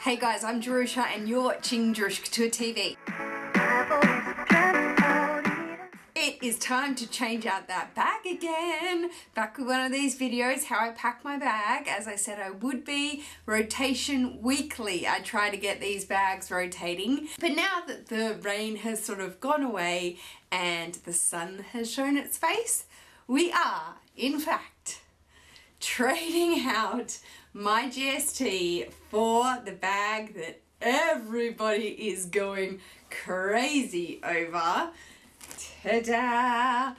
Hey guys, I'm Jerusha and you're watching Jerusha Couture TV. It is time to change out that bag again. Back with one of these videos, how I pack my bag. As I said I would be, rotation weekly. I try to get these bags rotating. But now that the rain has sort of gone away and the sun has shown its face, we are, in fact, trading out my GST for the bag that everybody is going crazy over. Ta-da!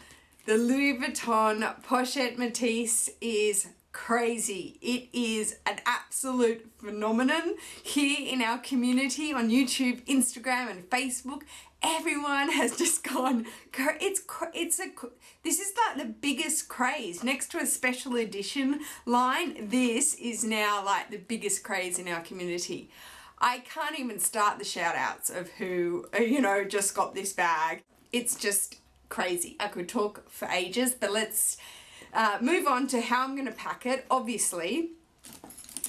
The Louis Vuitton Pochette Metis is crazy. It is an absolute phenomenon here in our community on YouTube, Instagram and Facebook. Everyone has just gone, this is like the biggest craze. Next to a special edition line, this is now like the biggest craze in our community. I can't even start the shout outs of who, just got this bag. It's just crazy. I could talk for ages, but let's move on to how I'm going to pack it. Obviously,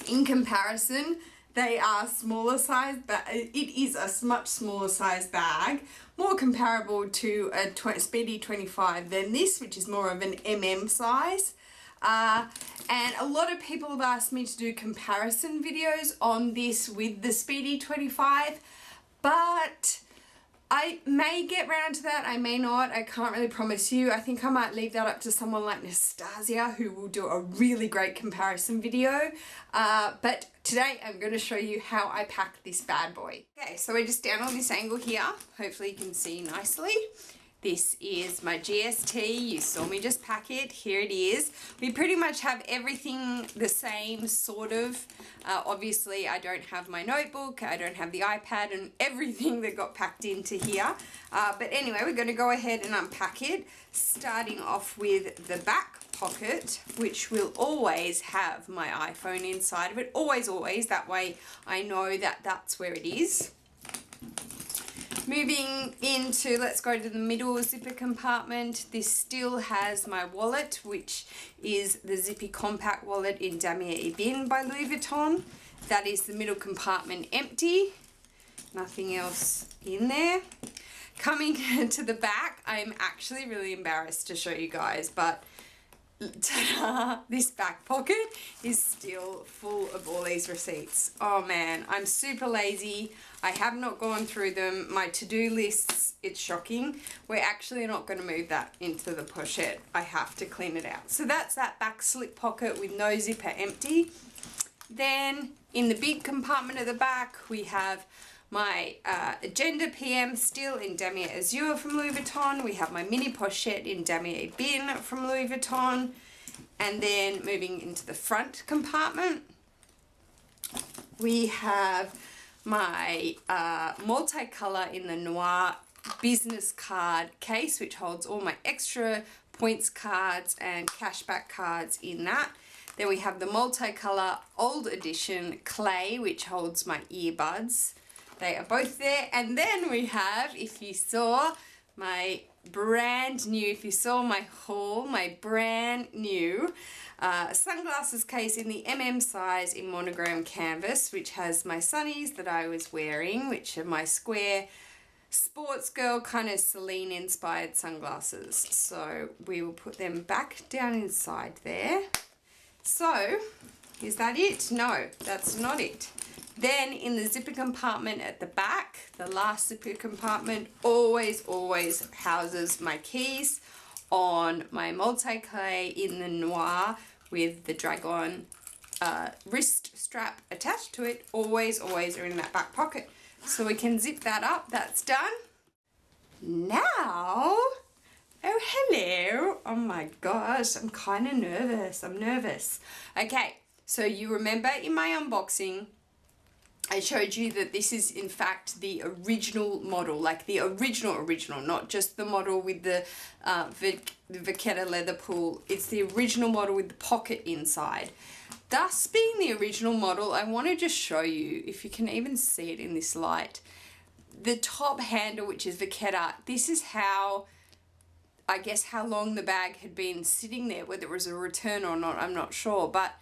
in comparison, they are smaller size, but it is a much smaller size bag, more comparable to a Speedy 25 than this, which is more of an size. And a lot of people have asked me to do comparison videos on this with the Speedy 25, but I may get round to that, I may not, I can't really promise you. I think I might leave that up to someone like Nastasia, who will do a really great comparison video. But today I'm going to show you how I pack this bad boy. Okay, so we're just down on this angle here. Hopefully you can see nicely. This is my GST. You saw me just pack it. Here it is. We pretty much have everything the same, sort of. Obviously, I don't have my notebook. I don't have the iPad and everything that got packed into here. But anyway, we're going to go ahead and unpack it, starting off with the back pocket, which will always have my iPhone inside of it. Always, always. That way I know that that's where it is. Moving into, let's go to the middle zipper compartment. This still has my wallet, which is the Zippy compact wallet in Damier Ebene by Louis Vuitton. That is the middle compartment empty. Nothing else in there. Coming to the back, I'm actually really embarrassed to show you guys, but ta-da! This back pocket is still full of all these receipts. Oh man, I'm super lazy. I have not gone through them. My to-do lists, it's shocking. We're actually not going to move that into the pochette. I have to clean it out. So that's that back slip pocket with no zipper, empty. Then in the big compartment at the back, we have my Agenda PM still in Damier Azur from Louis Vuitton. We have my mini pochette in Damier Ebene from Louis Vuitton. And then moving into the front compartment, we have my multicolor in the Noir business card case, which holds all my extra points cards and cashback cards in that. Then we have the multicolor old edition clay, which holds my earbuds. They are both there. And then we have, if you saw my brand new, if you saw my haul, my brand new sunglasses case in the size in Monogram canvas, which has my sunnies that I was wearing, which are my square sports girl kind of Celine inspired sunglasses. So we will put them back down inside there. So is that it? No, that's not it. Then in the zipper compartment at the back, the last zipper compartment always houses my keys on my multi-clay in the Noir with the dragon wrist strap attached to it. Always are in that back pocket. So we can zip that up. That's done. Now, oh hello. Oh my gosh, I'm kind of nervous. I'm nervous. Okay, so you remember in my unboxing, I showed you that this is in fact the original model, like the original, not just the model with the Vachetta leather pull. It's the original model with the pocket inside. Thus being the original model, I want to just show you, if you can even see it in this light, the top handle, which is Vachetta. This is how, I guess, how long the bag had been sitting there, whether it was a return or not, I'm not sure, but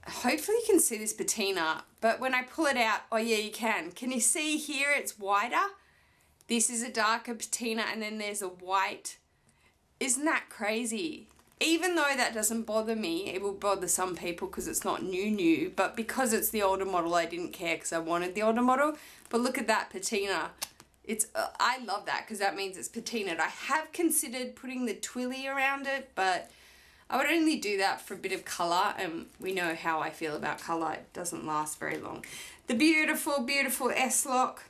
hopefully you can see this patina, but when I pull it out, oh yeah, you can. Can you see here it's wider? This is a darker patina and then there's a white. Isn't that crazy? Even though that doesn't bother me, it will bother some people because it's not new, but because it's the older model, I didn't care because I wanted the older model. But look at that patina. It's I love that because that means it's patinaed. I have considered putting the twilly around it, but I would only do that for a bit of colour, and we know how I feel about colour. It doesn't last very long. The beautiful, beautiful S-lock.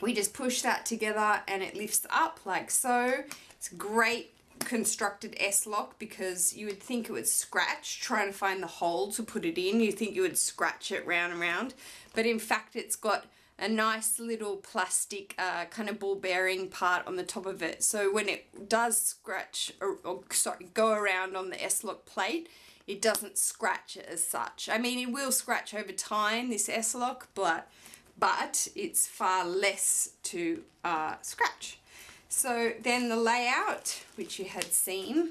We just push that together and it lifts up like so. It's great constructed S-lock because you would think it would scratch trying to find the hole to put it in. You think you would scratch it round and round, but in fact it's got a nice little plastic kind of ball bearing part on the top of it, so when it does scratch or sorry, go around on the S-lock plate, it doesn't scratch it as such. I mean, it will scratch over time, this S-lock, but it's far less to scratch. So then the layout, which you had seen,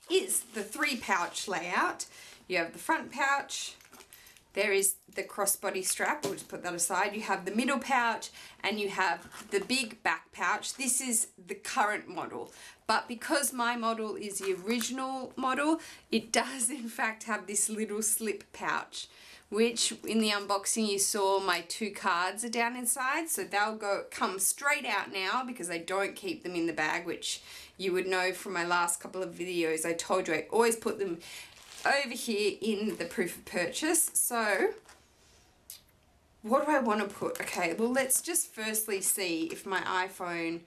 is the 3-pouch layout. You have the front pouch, there is the crossbody strap, we'll just put that aside. You have the middle pouch and you have the big back pouch. This is the current model, but because my model is the original model, it does in fact have this little slip pouch, which in the unboxing you saw my 2 cards are down inside, so they'll come straight out now because I don't keep them in the bag, which you would know from my last couple of videos. I told you I always put them over here in the proof of purchase. So what do I want to put? Okay, well, let's just firstly see if my iPhone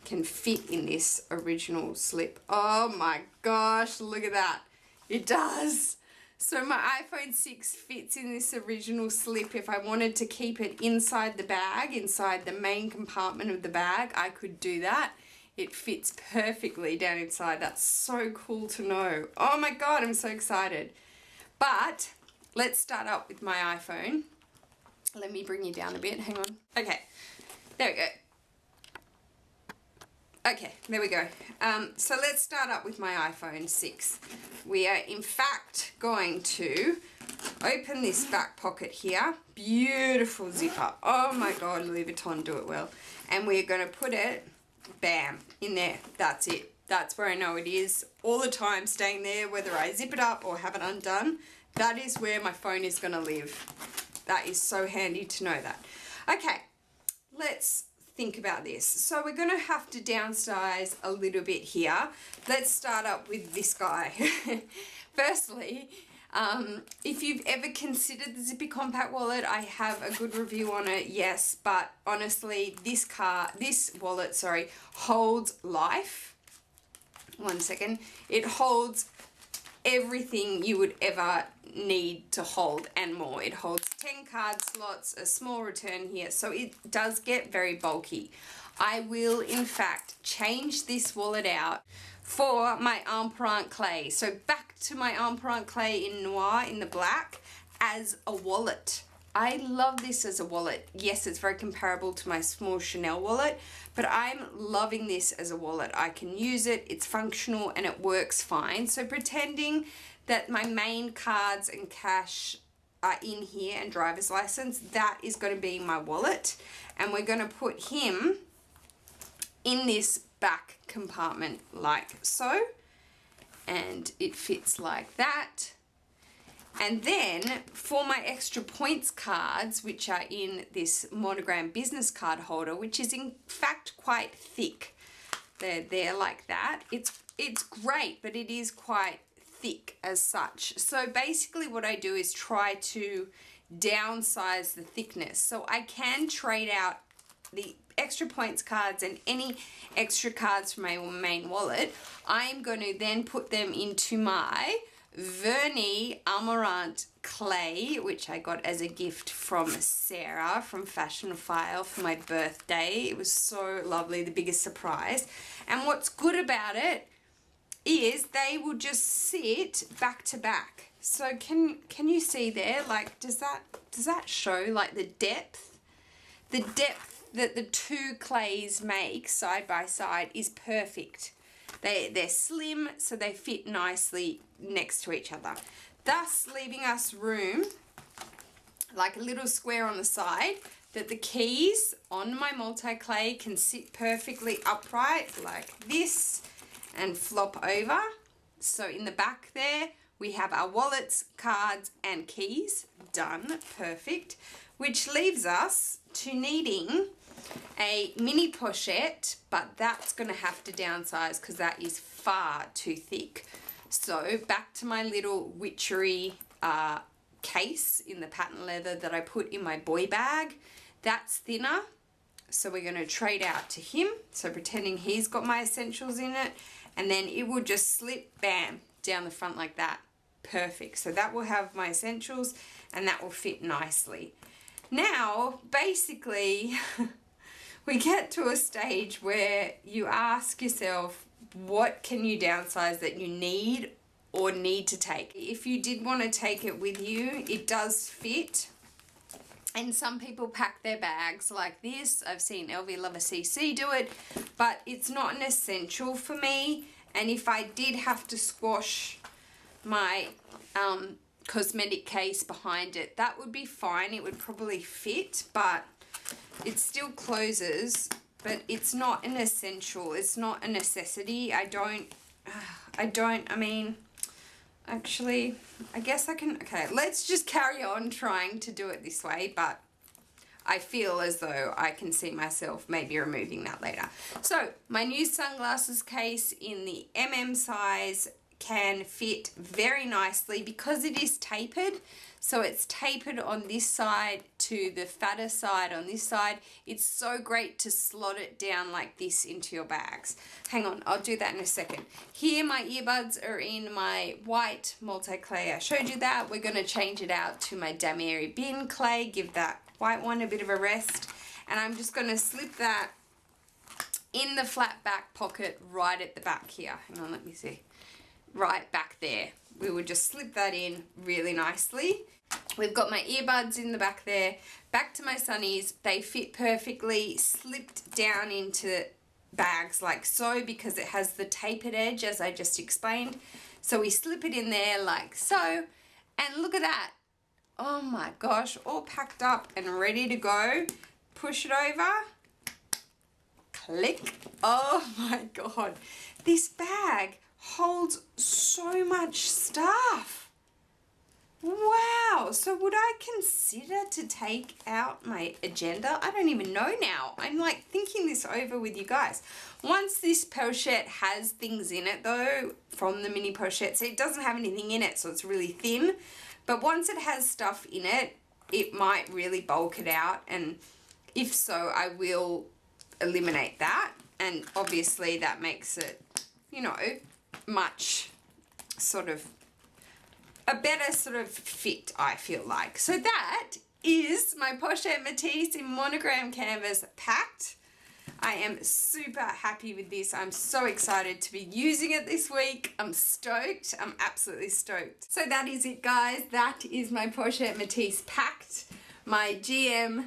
can fit in this original slip. Oh my gosh, look at that. It does. So my iPhone 6 fits in this original slip. If I wanted to keep it inside the bag, inside the main compartment of the bag, I could do that. It fits perfectly down inside. That's so cool to know. Oh my God, I'm so excited. But let's start up with my iPhone. Let me bring you down a bit, hang on. Okay, there we go. Okay, there we go. So let's start up with my iPhone 6. We are in fact going to open this back pocket here. Beautiful zipper. Oh my God, Louis Vuitton do it well. And we're gonna put it, bam, in there. That's it. That's where I know it is all the time, staying there, whether I zip it up or have it undone. That is where my phone is gonna live. That is so handy to know that. Okay, let's think about this. So we're gonna have to downsize a little bit here. Let's start up with this guy. Firstly, if you've ever considered the Zippy compact wallet, I have a good review on it, yes, but honestly, this wallet, sorry, holds life. One second. It holds everything you would ever need to hold and more. It holds 10 card slots, a small return here, so it does get very bulky. I will in fact change this wallet out for my Amarante clay. So back to my Amarante clay in noir in the black as a wallet. I love this as a wallet. Yes, it's very comparable to my small Chanel wallet, but I'm loving this as a wallet. I can use it, it's functional, and it works fine. So pretending that my main cards and cash are in here and driver's license, that is going to be my wallet. And we're going to put him in this back compartment like so. And it fits like that. And then for my extra points cards, which are in this Monogram business card holder, which is in fact quite thick. They're there like that. It's great, but it is quite thick as such. So basically what I do is try to downsize the thickness. So I can trade out the extra points cards and any extra cards from my main wallet. I'm going to then put them into my Vernis Amarante clay, which I got as a gift from Sarah from Fashion Phile for my birthday. It was so lovely, the biggest surprise. And what's good about it is they will just sit back to back. So can you see there, like, does that show like the depth? The depth that the two clays make side by side is perfect. They're slim, so they fit nicely next to each other. thus leaving us room, like a little square on the side, that the keys on my multi-clay can sit perfectly upright like this and flop over. So in the back there, we have our wallets, cards, and keys. Done. Perfect. Which leaves us to needing a mini pochette, but that's going to have to downsize because that is far too thick. So back to my little witchery case in the patent leather that I put in my boy bag. That's thinner, so we're going to trade out to him. So pretending he's got my essentials in it, and then it will just slip, bam, down the front like that. Perfect. So that will have my essentials and that will fit nicely. Now, basically, we get to a stage where you ask yourself, what can you downsize that you need or need to take? If you did want to take it with you, it does fit. And some people pack their bags like this. I've seen LV Lover CC do it, but it's not an essential for me. And if I did have to squash my cosmetic case behind it, that would be fine. It would probably fit, but it still closes, but it's not an essential. It's not a necessity. I mean, actually, I guess I can, okay, let's just carry on trying to do it this way, but I feel as though I can see myself maybe removing that later. So, my new sunglasses case in the MM size can fit very nicely because it is tapered. So it's tapered on this side to the fatter side on this side. It's so great to slot it down like this into your bags. Hang on, I'll do that in a second. Here my earbuds are in my white multi-clay. I showed you that. We're going to change it out to my Damieri bin clay, give that white one a bit of a rest. And I'm just going to slip that in the flat back pocket right at the back here. Hang on, let me see. Right back there. We will just slip that in really nicely. We've got my earbuds in the back there. Back to my sunnies. They fit perfectly, slipped down into bags like so because it has the tapered edge as I just explained. So we slip it in there like so. And look at that. Oh my gosh, all packed up and ready to go. Push it over. Click. Oh my God. This bag holds so much stuff. Wow. So would I consider to take out my agenda? I don't even know now. I'm like thinking this over with you guys. Once this pochette has things in it though, from the mini pochette, so it doesn't have anything in it, so it's really thin. But once it has stuff in it, it might really bulk it out. And if so, I will eliminate that. And obviously that makes it, you know, much sort of a better sort of fit, I feel like. So that is my Pochette Metis in Monogram canvas packed. I am super happy with this. I'm so excited to be using it this week. I'm stoked. I'm absolutely stoked. So that is it, guys. That is my Pochette Metis packed. My GST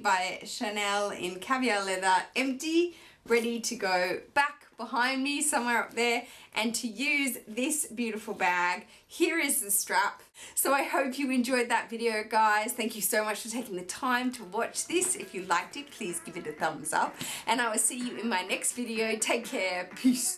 by Chanel in caviar leather, empty, ready to go back behind me somewhere up there and to use this beautiful bag. Here is the strap. So I hope you enjoyed that video, guys. Thank you so much for taking the time to watch this. If you liked it, please give it a thumbs up and I will see you in my next video. Take care. Peace.